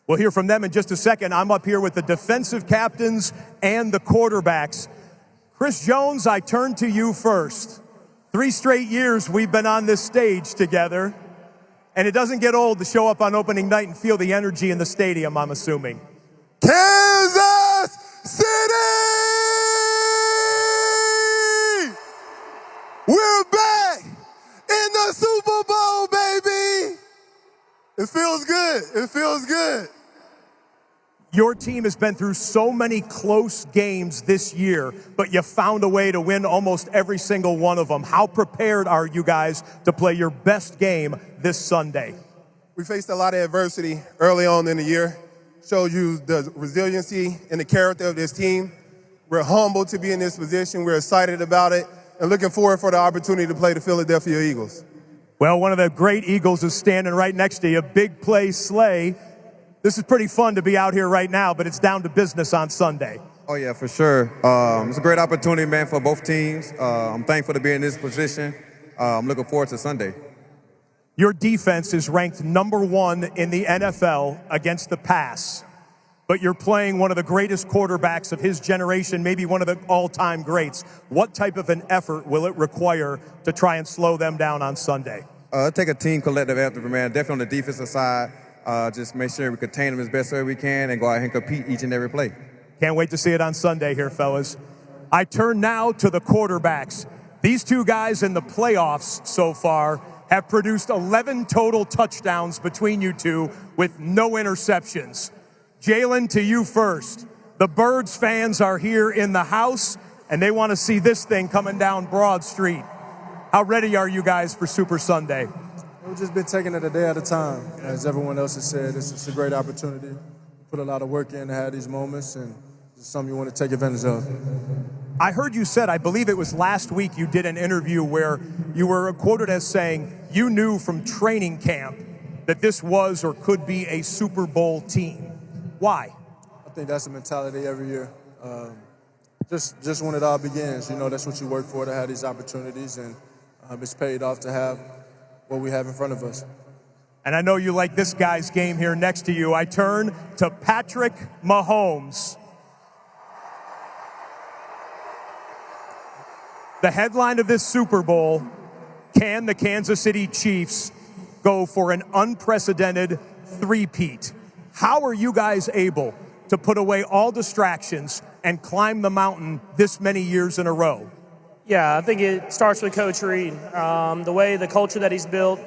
We'll hear from them in just a second. I'm up here with the defensive captains and the quarterbacks. Chris Jones, I turn to you first. 3 straight years we've been on this stage together, and it doesn't get old to show up on opening night and feel the energy in the stadium, I'm assuming. Kansas City! We're back in the Super Bowl, baby! It feels good. It feels good. Your team has been through so many close games this year, but you found a way to win almost every single one of them. How prepared are you guys to play your best game this Sunday? We faced a lot of adversity early on in the year. Showed you the resiliency and the character of this team. We're humbled to be in this position. We're excited about it and looking forward for the opportunity to play the Philadelphia Eagles. Well, one of the great Eagles is standing right next to you. Big play Slay. This is pretty fun to be out here right now, but it's down to business on Sunday. Oh, yeah, for sure. It's a great opportunity, man, for both teams. I'm thankful to be in this position. I'm looking forward to Sunday. Your defense is ranked #1 in the NFL against the pass, but you're playing one of the greatest quarterbacks of his generation, maybe one of the all-time greats. What type of an effort will it require to try and slow them down on Sunday? Take a team collective effort, man, definitely on the defensive side. Just make sure we contain them as best way we can and go out and compete each and every play. Can't wait to see it on Sunday here, fellas. I turn now to the quarterbacks. These two guys in the playoffs so far have produced 11 total touchdowns between you two with no interceptions. Jalen, to you first. The Birds fans are here in the house, and they want to see this thing coming down Broad Street. How ready are you guys for Super Sunday? We've just been taking it a day at a time. As everyone else has said, it's a great opportunity. Put a lot of work in to have these moments, and it's something you want to take advantage of. I heard you said, I believe it was last week, you did an interview where you were quoted as saying you knew from training camp that this was or could be a Super Bowl team. Why? I think that's the mentality every year. Just when it all begins, that's what you work for, to have these opportunities, and it's paid off to have what we have in front of us. And I know you like this guy's game here next to you. I turn to Patrick Mahomes. The headline of this Super Bowl: can the Kansas City Chiefs go for an unprecedented three-peat? How are you guys able to put away all distractions and climb the mountain this many years in a row? Yeah, I think it starts with Coach Reid. The way, the culture that he's built,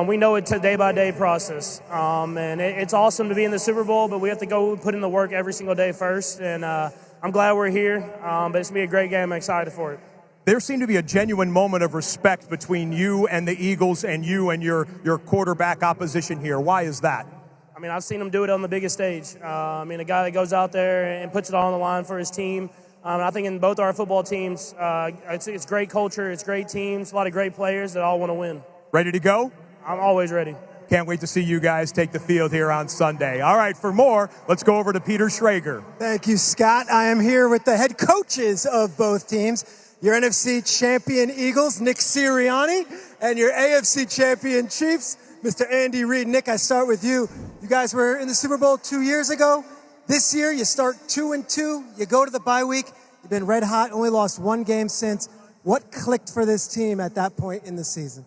we know it's a day-by-day process. And it's awesome to be in the Super Bowl, but we have to go put in the work every single day first. And I'm glad we're here, but it's going to be a great game. I'm excited for it. There seemed to be a genuine moment of respect between you and the Eagles and you and your quarterback opposition here. Why is that? I mean, I've seen him do it on the biggest stage. A guy that goes out there and puts it all on the line for his team. I think in both our football teams, it's great culture, it's great teams, a lot of great players that all want to win. Ready to go? I'm always ready. Can't wait to see you guys take the field here on Sunday. All right, for more, let's go over to Peter Schrager. Thank you, Scott. I am here with the head coaches of both teams. Your NFC champion Eagles, Nick Sirianni, and your AFC champion Chiefs, Mr. Andy Reid. Nick, I start with you. You guys were in the Super Bowl 2 years ago. This year, you start 2-2. You go to the bye week. You've been red hot, only lost one game since. What clicked for this team at that point in the season?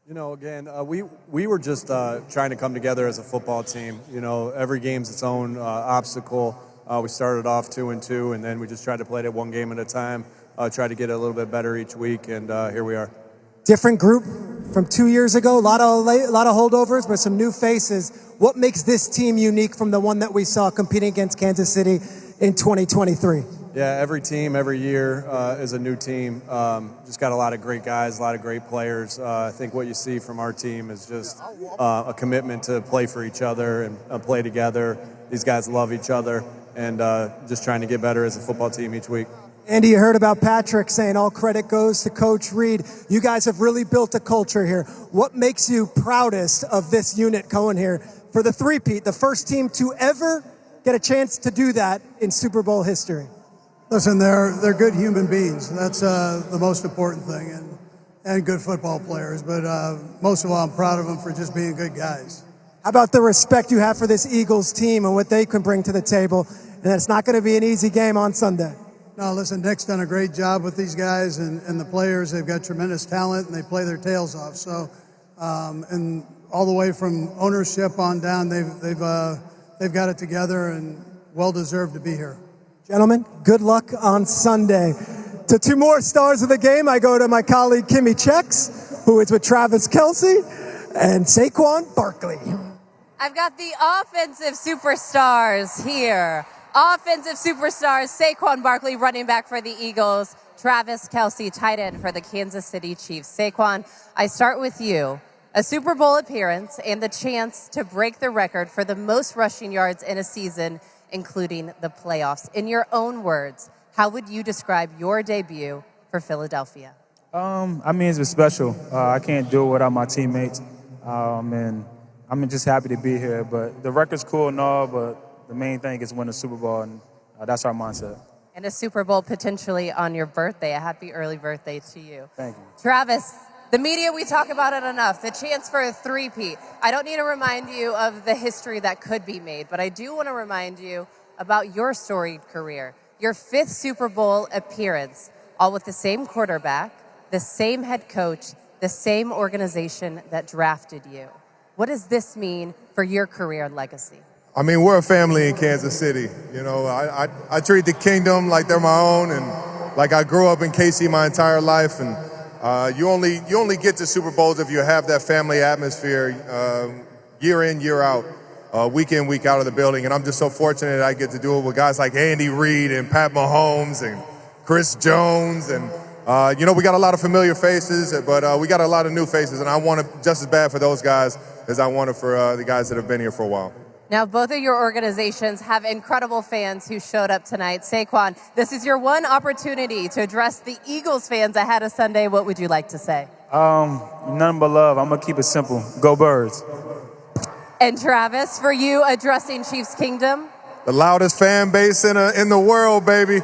Again, we were just trying to come together as a football team. Every game's its own obstacle. We started off 2-2, and then we just tried to play it one game at a time, try to get a little bit better each week, and here we are. Different group from 2 years ago, a lot of holdovers, but some new faces. What makes this team unique from the one that we saw competing against Kansas City in 2023? Yeah, every team, every year is a new team. Just got a lot of great guys, a lot of great players. I think what you see from our team is just a commitment to play for each other and play together. These guys love each other, and just trying to get better as a football team each week. Andy, you heard about Patrick saying all credit goes to Coach Reid. You guys have really built a culture here. What makes you proudest of this unit going here for the three-peat, the first team to ever get a chance to do that in Super Bowl history? Listen, they're good human beings. That's the most important thing, and good football players. But most of all, I'm proud of them for just being good guys. How about the respect you have for this Eagles team and what they can bring to the table? And it's not going to be an easy game on Sunday. No, listen, Nick's done a great job with these guys and the players. They've got tremendous talent and they play their tails off. So, and all the way from ownership on down, they've got it together and well deserved to be here. Gentlemen, good luck on Sunday. To two more stars of the game, I go to my colleague Kimmy Chex, who is with Travis Kelce, and Saquon Barkley. I've got the offensive superstars here. Offensive superstars, Saquon Barkley, running back for the Eagles, Travis Kelce, tight end for the Kansas City Chiefs. Saquon, I start with you. A Super Bowl appearance and the chance to break the record for the most rushing yards in a season, including the playoffs. In your own words, how would you describe your debut for Philadelphia? I mean, it's been special. I can't do it without my teammates. And I'm just happy to be here. But the record's cool and all, but the main thing is win the Super Bowl, and that's our mindset. And a Super Bowl potentially on your birthday. A happy early birthday to you. Thank you. Travis, the media, we talk about it enough. The chance for a three-peat. I don't need to remind you of the history that could be made, but I do want to remind you about your storied career. Your 5th Super Bowl appearance, all with the same quarterback, the same head coach, the same organization that drafted you. What does this mean for your career and legacy? I mean, we're a family in Kansas City. You know, I treat the Kingdom like they're my own, and like I grew up in KC my entire life. And you only get to Super Bowls if you have that family atmosphere year in, year out, week in, week out of the building. And I'm just so fortunate that I get to do it with guys like Andy Reid and Pat Mahomes and Chris Jones. And, you know, we got a lot of familiar faces, but we got a lot of new faces. And I want it just as bad for those guys as I want it for the guys that have been here for a while. Now, both of your organizations have incredible fans who showed up tonight. Saquon, this is your one opportunity to address the Eagles fans ahead of Sunday. What would you like to say? Nothing but love. I'm going to keep it simple. Go Birds. And Travis, for you addressing Chiefs Kingdom? The loudest fan base in the world, baby.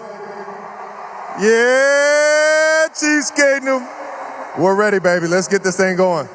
Yeah, Chiefs Kingdom. We're ready, baby. Let's get this thing going.